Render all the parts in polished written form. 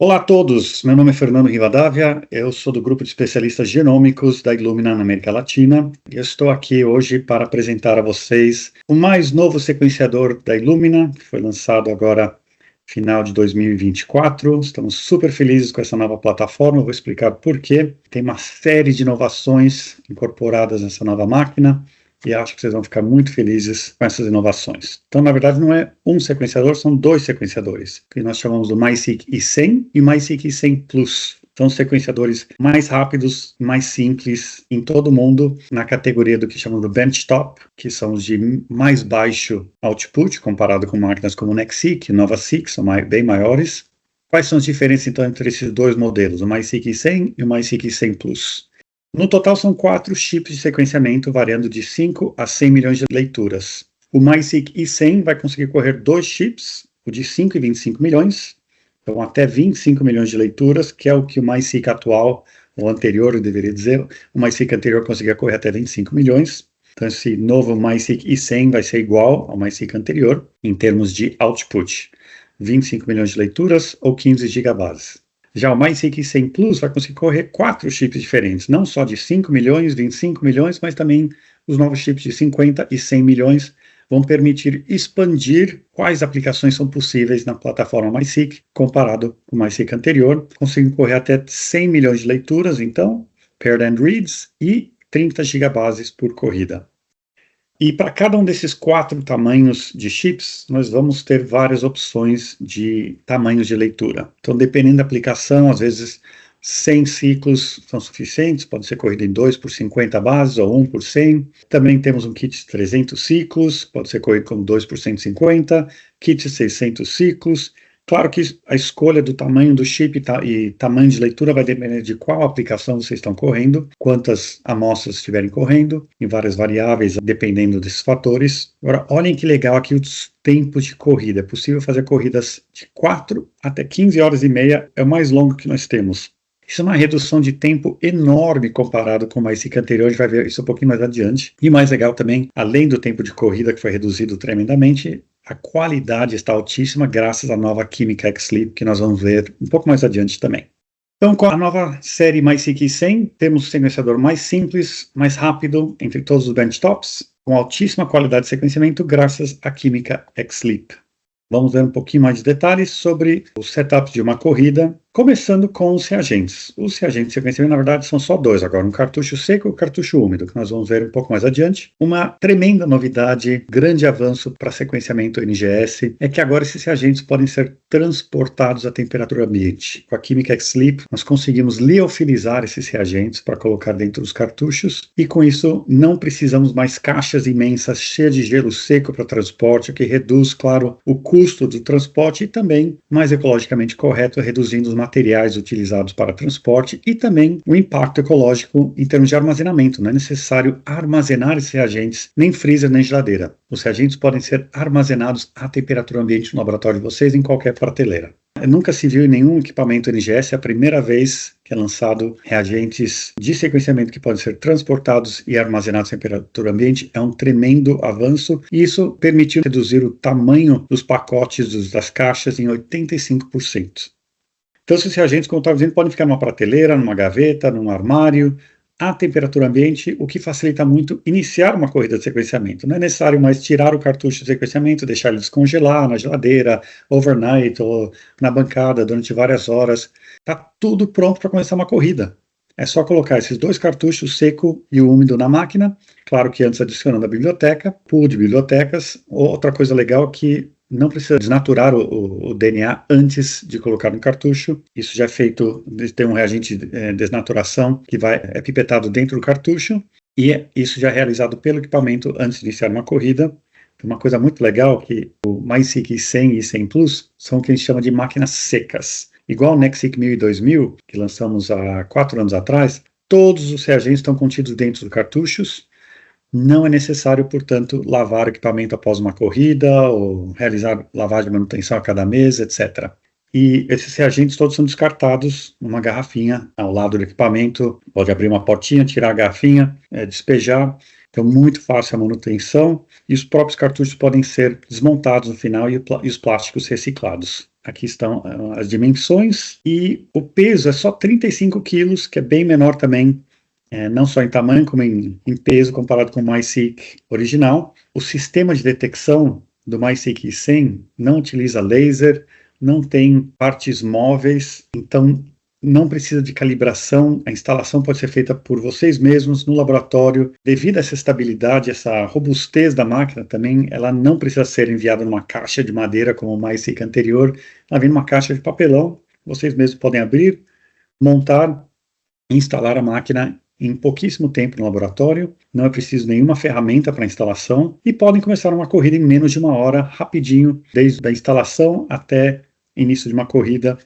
Olá a todos, meu nome é Fernando Rivadavia, eu sou do grupo de especialistas genômicos da Illumina na América Latina e eu estou aqui hoje para apresentar a vocês o mais novo sequenciador da Illumina, que foi lançado agora final de 2024. Estamos super felizes com essa nova plataforma, vou explicar por quê. Tem uma série de inovações incorporadas nessa nova máquina e acho que vocês vão ficar muito felizes com essas inovações. Então, na verdade, não é um sequenciador, são dois sequenciadores, que nós chamamos do MiSeq i100 e MiSeq i100 Plus. São os sequenciadores mais rápidos, mais simples em todo o mundo, na categoria do que chamamos de benchtop, que são os de mais baixo output, comparado com máquinas como o NextSeq e o NovaSeq, que são bem maiores. Quais são as diferenças, então, entre esses dois modelos, o MiSeq i100 e o MiSeq i100 Plus? No total, são 4 chips de sequenciamento, variando de 5 a 100 milhões de leituras. O MiSeq i100 vai conseguir correr 2 chips, o de 5 e 25 milhões, então até 25 milhões de leituras, que é o que o MiSeq atual, ou anterior, eu deveria dizer, o MiSeq anterior conseguia correr até 25 milhões. Então esse novo MiSeq i100 vai ser igual ao MiSeq anterior, em termos de output, 25 milhões de leituras ou 15 gigabases. Já o MiSeq i100 Plus vai conseguir correr 4 chips diferentes, não só de 5 milhões, 25 milhões, mas também os novos chips de 50 e 100 milhões vão permitir expandir quais aplicações são possíveis na plataforma MiSeq, comparado com o MiSeq anterior, conseguindo correr até 100 milhões de leituras, então, paired end reads, e 30 gigabases por corrida. E para cada um desses 4 tamanhos de chips, nós vamos ter várias opções de tamanhos de leitura. Então, dependendo da aplicação, às vezes 100 ciclos são suficientes, pode ser corrido em 2 por 50 bases ou 1 por 100. Também temos um kit de 300 ciclos, pode ser corrido como 2 por 150, kit de 600 ciclos. Claro que a escolha do tamanho do chip e tamanho de leitura vai depender de qual aplicação vocês estão correndo, quantas amostras estiverem correndo, em várias variáveis, dependendo desses fatores. Agora, olhem que legal aqui os tempos de corrida. É possível fazer corridas de 4 até 15 horas e meia, é o mais longo que nós temos. Isso é uma redução de tempo enorme comparado com o MiSeq anterior, a gente vai ver isso um pouquinho mais adiante. E mais legal também, além do tempo de corrida que foi reduzido tremendamente, a qualidade está altíssima graças à nova química X-Sleep, que nós vamos ver um pouco mais adiante também. Então, com a nova série MiSeq i100, temos o sequenciador mais simples, mais rápido entre todos os benchtops, com altíssima qualidade de sequenciamento graças à química X-Sleep. Vamos ver um pouquinho mais de detalhes sobre o setup de uma corrida, começando com os reagentes. Os reagentes de sequenciamento, na verdade, são só 2 agora, um cartucho seco e um cartucho úmido, que nós vamos ver um pouco mais adiante. Uma tremenda novidade, grande avanço para sequenciamento NGS, é que agora esses reagentes podem ser transportados à temperatura ambiente. Com a química X-Sleep, nós conseguimos liofilizar esses reagentes para colocar dentro dos cartuchos, e com isso não precisamos mais caixas imensas cheias de gelo seco para transporte, o que reduz, claro, o custo do transporte e também, mais ecologicamente correto, reduzindo os materiais utilizados para transporte e também o impacto ecológico em termos de armazenamento. Não é necessário armazenar esses reagentes nem freezer nem geladeira. Os reagentes podem ser armazenados à temperatura ambiente no laboratório de vocês em qualquer prateleira. Nunca se viu em nenhum equipamento NGS, é a primeira vez que é lançado reagentes de sequenciamento que podem ser transportados e armazenados à temperatura ambiente. É um tremendo avanço e isso permitiu reduzir o tamanho dos pacotes das caixas em 85%. Então, esses reagentes, como eu estava dizendo, podem ficar numa prateleira, numa gaveta, num armário, à temperatura ambiente, o que facilita muito iniciar uma corrida de sequenciamento. Não é necessário mais tirar o cartucho de sequenciamento, deixar ele descongelar na geladeira, overnight ou na bancada durante várias horas. Está tudo pronto para começar uma corrida. É só colocar esses 2 cartuchos, o seco e o úmido, na máquina. Claro que antes adicionando a biblioteca, pool de bibliotecas. Outra coisa legal é que não precisa desnaturar o DNA antes de colocar no cartucho. Isso já é feito, tem um reagente de desnaturação que é pipetado dentro do cartucho e isso já é realizado pelo equipamento antes de iniciar uma corrida. Uma coisa muito legal é que o MiSeq i100 e i100 Plus são o que a gente chama de máquinas secas. Igual o NextSeq 1000 e 2000, que lançamos há 4 anos atrás, todos os reagentes estão contidos dentro dos cartuchos. Não é necessário, portanto, lavar o equipamento após uma corrida ou realizar lavagem de manutenção a cada mês, etc. E esses reagentes todos são descartados numa garrafinha ao lado do equipamento. Pode abrir uma portinha, tirar a garrafinha, despejar. Então, muito fácil a manutenção. E os próprios cartuchos podem ser desmontados no final e os plásticos reciclados. Aqui estão as dimensões e o peso é só 35 quilos, que é bem menor também, não só em tamanho como em peso comparado com o MySeq original. O sistema de detecção do MySeq i100 não utiliza laser, não tem partes móveis, então não precisa de calibração, a instalação pode ser feita por vocês mesmos no laboratório. Devido a essa estabilidade, essa robustez da máquina também, ela não precisa ser enviada numa caixa de madeira como o MySeq anterior, ela vem numa caixa de papelão, vocês mesmos podem abrir, montar e instalar a máquina em pouquíssimo tempo no laboratório, não é preciso nenhuma ferramenta para instalação e podem começar uma corrida em menos de uma hora, rapidinho, desde a instalação até início de uma corrida,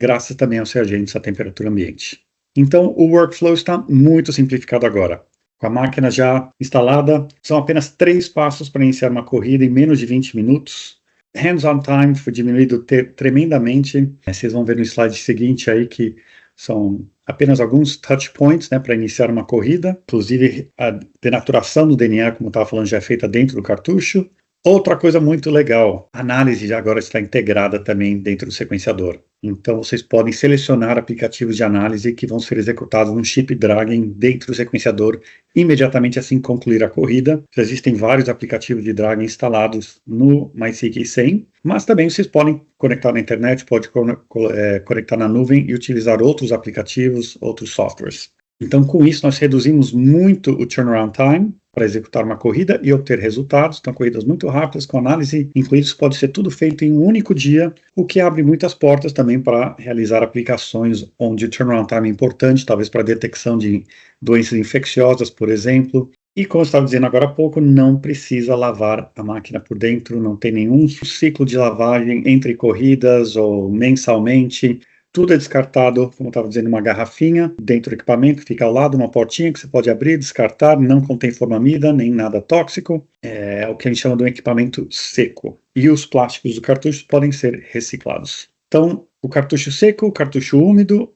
graças também aos reagentes à temperatura ambiente. Então, o workflow está muito simplificado agora. Com a máquina já instalada, são apenas 3 passos para iniciar uma corrida em menos de 20 minutos. Hands-on time foi diminuído tremendamente. Vocês vão ver no slide seguinte aí que são apenas alguns touch points, né, para iniciar uma corrida. Inclusive, a denaturação do DNA, como eu estava falando, já é feita dentro do cartucho. Outra coisa muito legal, a análise já agora está integrada também dentro do sequenciador. Então, vocês podem selecionar aplicativos de análise que vão ser executados no chip Dragon dentro do sequenciador imediatamente assim que concluir a corrida. Já existem vários aplicativos de Dragon instalados no MySeq i100, mas também vocês podem conectar na internet, pode conectar na nuvem e utilizar outros aplicativos, outros softwares. Então, com isso, nós reduzimos muito o turnaround time para executar uma corrida e obter resultados. Então, corridas muito rápidas, com análise incluída, pode ser tudo feito em um único dia, o que abre muitas portas também para realizar aplicações onde o turnaround time é importante, talvez para detecção de doenças infecciosas, por exemplo. E, como eu estava dizendo agora há pouco, não precisa lavar a máquina por dentro, não tem nenhum ciclo de lavagem entre corridas ou mensalmente. Tudo é descartado, como eu estava dizendo, uma garrafinha dentro do equipamento, fica ao lado, uma portinha que você pode abrir, descartar, não contém formamida, nem nada tóxico. É o que a gente chama de um equipamento seco. E os plásticos do cartucho podem ser reciclados. Então, o cartucho seco, o cartucho úmido,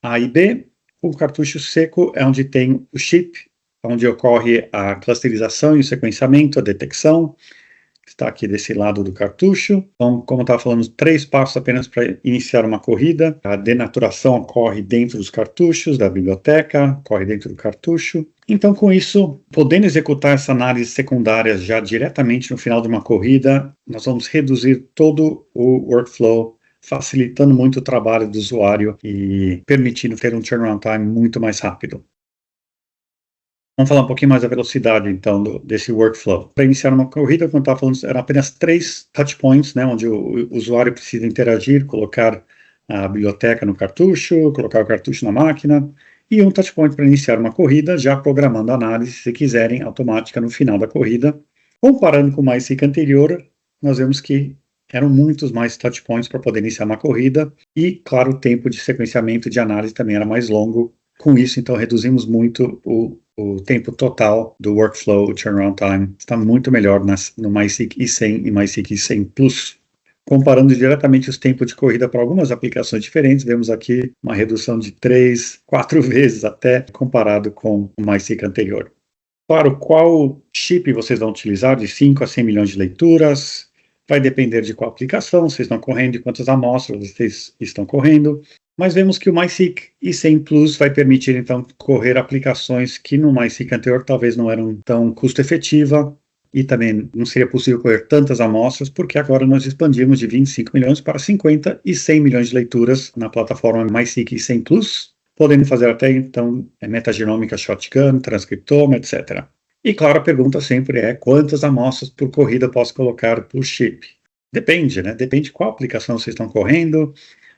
A e B. O cartucho seco é onde tem o chip, onde ocorre a clusterização e o sequenciamento, a detecção. Está aqui desse lado do cartucho. Então, como eu estava falando, 3 passos apenas para iniciar uma corrida. A denaturação ocorre dentro dos cartuchos, da biblioteca, ocorre dentro do cartucho. Então, com isso, podendo executar essa análise secundária já diretamente no final de uma corrida, nós vamos reduzir todo o workflow, facilitando muito o trabalho do usuário e permitindo ter um turnaround time muito mais rápido. Vamos falar um pouquinho mais da velocidade, então, desse workflow. Para iniciar uma corrida, como eu estava falando, eram apenas 3 touch points, né, onde o usuário precisa interagir, colocar a biblioteca no cartucho, colocar o cartucho na máquina, e um touch point para iniciar uma corrida, já programando a análise, se quiserem, automática no final da corrida. Comparando com o MySeq anterior, nós vemos que eram muitos mais touch points para poder iniciar uma corrida, e, claro, o tempo de sequenciamento de análise também era mais longo. Com isso, então, reduzimos muito o tempo total do workflow, o turnaround time, está muito melhor no MySeq i100 e MySeq i100 Plus. Comparando diretamente os tempos de corrida para algumas aplicações diferentes, vemos aqui uma redução de 3, 4 vezes até, comparado com o MySeq anterior. Claro, qual chip vocês vão utilizar, de 5 a 100 milhões de leituras, vai depender de qual aplicação vocês estão correndo, de quantas amostras vocês estão correndo. Mas vemos que o MySeq i100 Plus vai permitir, então, correr aplicações que no MySeq anterior talvez não eram tão custo-efetiva e também não seria possível correr tantas amostras, porque agora nós expandimos de 25 milhões para 50 e 100 milhões de leituras na plataforma MySeq i100 Plus, podendo fazer até, então, metagenômica shotgun, transcriptoma, etc. E, claro, a pergunta sempre é quantas amostras por corrida posso colocar por chip? Depende, né? Depende de qual aplicação vocês estão correndo.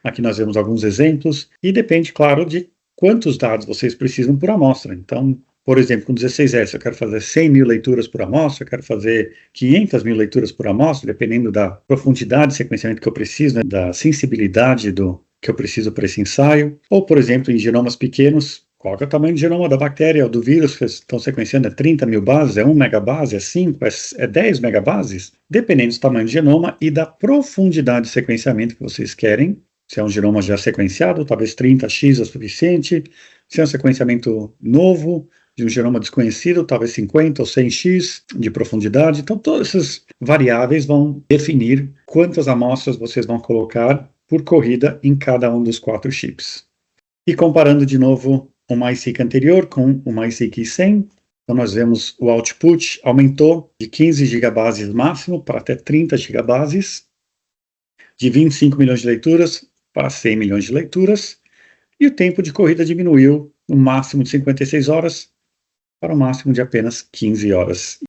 Aqui nós vemos alguns exemplos, e depende, claro, de quantos dados vocês precisam por amostra. Então, por exemplo, com 16S, eu quero fazer 100 mil leituras por amostra, eu quero fazer 500 mil leituras por amostra, dependendo da profundidade de sequenciamento que eu preciso, né, da sensibilidade que eu preciso para esse ensaio. Ou, por exemplo, em genomas pequenos, qual é o tamanho do genoma da bactéria ou do vírus que estão sequenciando? É 30 mil bases? É 1 megabase? É 5? É 10 megabases? Dependendo do tamanho do genoma e da profundidade de sequenciamento que vocês querem. Se é um genoma já sequenciado, talvez 30x é suficiente. Se é um sequenciamento novo, de um genoma desconhecido, talvez 50 ou 100x de profundidade. Então, todas essas variáveis vão definir quantas amostras vocês vão colocar por corrida em cada um dos 4 chips. E comparando de novo o MySeq anterior com o MySeq 100, então nós vemos o output aumentou de 15 gigabases máximo para até 30 gigabases, de 25 milhões de leituras para 100 milhões de leituras, e o tempo de corrida diminuiu no máximo de 56 horas para o máximo de apenas 15 horas.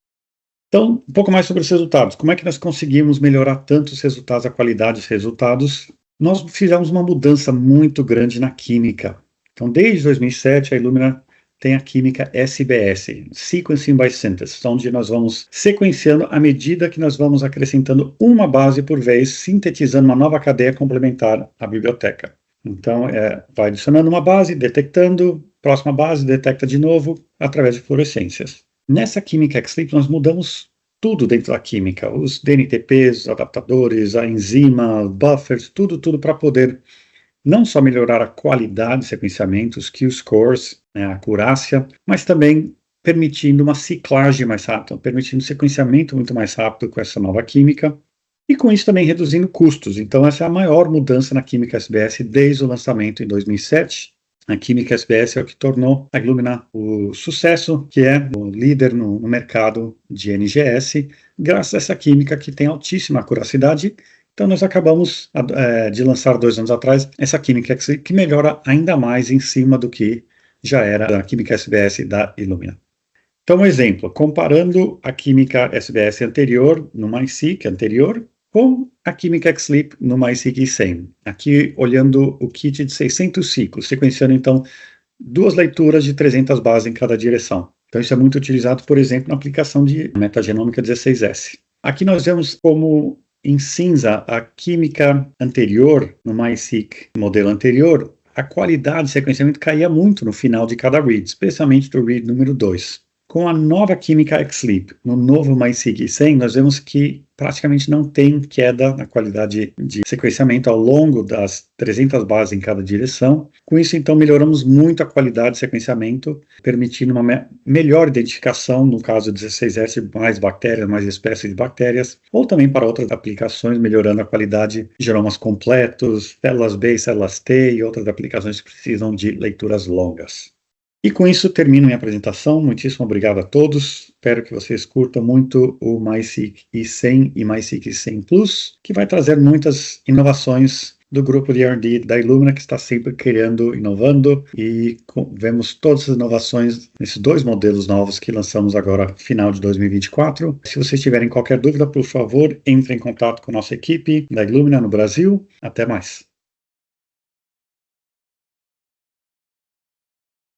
Então, um pouco mais sobre os resultados. Como é que nós conseguimos melhorar tanto os resultados, a qualidade dos resultados? Nós fizemos uma mudança muito grande na química. Então, desde 2007, a Illumina tem a química SBS, Sequencing by Synthesis, onde nós vamos sequenciando à medida que nós vamos acrescentando uma base por vez, sintetizando uma nova cadeia complementar à biblioteca. Então, vai adicionando uma base, detectando, próxima base, detecta de novo, através de fluorescências. Nessa química XLEAP, nós mudamos tudo dentro da química, os DNTPs, os adaptadores, a enzima, buffers, tudo para poder não só melhorar a qualidade de sequenciamento, os Q-scores, né, a acurácia, mas também permitindo uma ciclagem mais rápida, permitindo sequenciamento muito mais rápido com essa nova química, e com isso também reduzindo custos. Então essa é a maior mudança na química SBS desde o lançamento em 2007. A química SBS é o que tornou a Illumina o sucesso, que é o líder no mercado de NGS, graças a essa química que tem altíssima acuracidade. Então nós acabamos de lançar 2 anos atrás essa química que melhora ainda mais em cima do que já era a química SBS da Illumina. Então um exemplo, comparando a química SBS anterior, no MySeq anterior, com a química XLEAP no MySeq 100. Aqui olhando o kit de 600 ciclos, sequenciando então 2 leituras de 300 bases em cada direção. Então isso é muito utilizado, por exemplo, na aplicação de metagenômica 16S. Aqui nós vemos como em cinza a química anterior, no MySeq modelo anterior, a qualidade de sequenciamento caía muito no final de cada read, especialmente do read número 2. Com a nova química XLEAP, no novo MySeq 100, nós vemos que praticamente não tem queda na qualidade de sequenciamento ao longo das 300 bases em cada direção. Com isso, então, melhoramos muito a qualidade de sequenciamento, permitindo uma melhor identificação, no caso do 16S, de mais bactérias, mais espécies de bactérias, ou também para outras aplicações, melhorando a qualidade de genomas completos, células B, células T e outras aplicações que precisam de leituras longas. E com isso termino minha apresentação. Muitíssimo obrigado a todos. Espero que vocês curtam muito o MySeq 100 e MySeq 100 Plus, que vai trazer muitas inovações do grupo de R&D da Illumina, que está sempre criando, inovando, e vemos todas as inovações nesses 2 modelos novos que lançamos agora, final de 2024. Se vocês tiverem qualquer dúvida, por favor, entre em contato com a nossa equipe da Illumina no Brasil. Até mais!